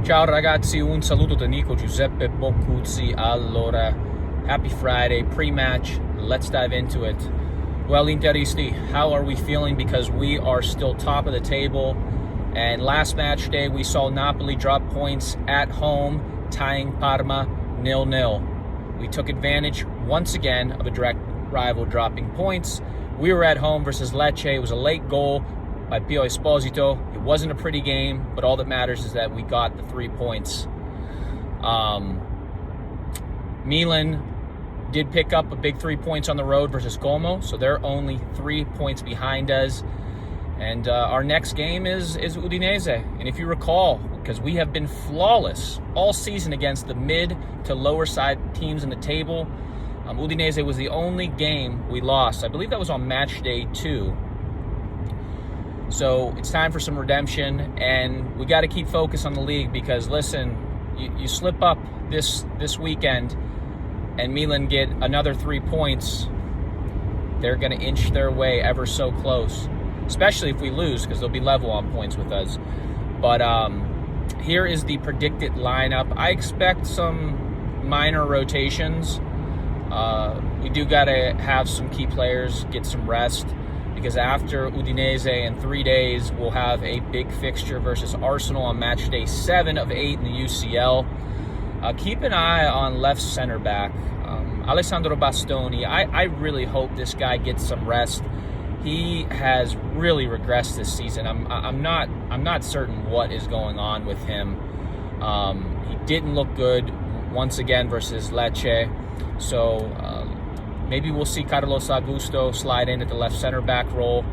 Ciao ragazzi, un saluto da Nico Giuseppe Boccuzzi. Allora, happy Friday, pre-match. Let's dive into it. Well, Interisti, how are we feeling? Because we are still top of the table. And last match day, we saw Napoli drop points at home, tying Parma 0-0. We took advantage once again of a direct rival dropping points. We were at home versus Lecce. It was a late goal by Pio Esposito. It wasn't a pretty game, but all that matters is that we got the 3 points. Milan did pick up a big 3 points on the road versus Como, so they're only 3 points behind us. And our next game is Udinese. And if you recall, because we have been flawless all season against the mid to lower side teams in the table, Udinese was the only game we lost. I believe that was on match day 2. So it's time for some redemption, and we got to keep focus on the league because, listen, you slip up this weekend and Milan get another 3 points, they're going to inch their way ever so close, especially if we lose because they'll be level on points with us. But here is the predicted lineup. I expect some minor rotations. We do got to have some key players get some rest, because after Udinese in 3 days, we'll have a big fixture versus Arsenal on match day 7 of 8 in the UCL. Keep an eye on left center back, Alessandro Bastoni. I really hope this guy gets some rest. He has really regressed this season. I'm not certain what is going on with him. He didn't look good once again versus Lecce. So maybe we'll see Carlos Augusto slide in at the left center back role.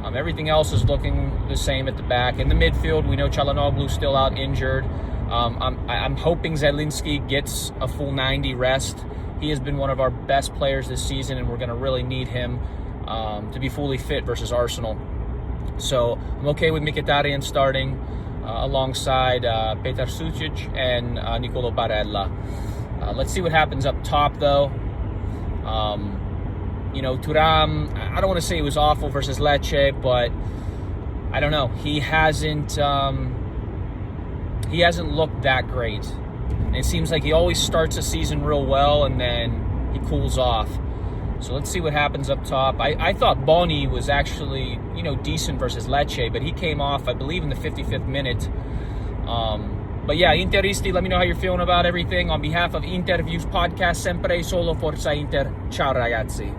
Everything else is looking the same at the back. In the midfield, we know Çalhanoğlu's still out injured. I'm hoping Zielinski gets a full 90 rest. He has been one of our best players this season, and we're going to really need him to be fully fit versus Arsenal. So I'm okay with Mkhitaryan starting alongside Petar Sucic and Nicolo Barella. Let's see what happens up top, though. Thuram, I don't want to say he was awful versus Lecce, but I don't know. He hasn't looked that great. And it seems like he always starts a season real well and then he cools off. So let's see what happens up top. I thought Boni was actually, decent versus Lecce, but he came off, I believe, in the 55th minute. But yeah, Interisti, let me know how you're feeling about everything. On behalf of Interviews Podcast, sempre solo Forza Inter. Ciao ragazzi.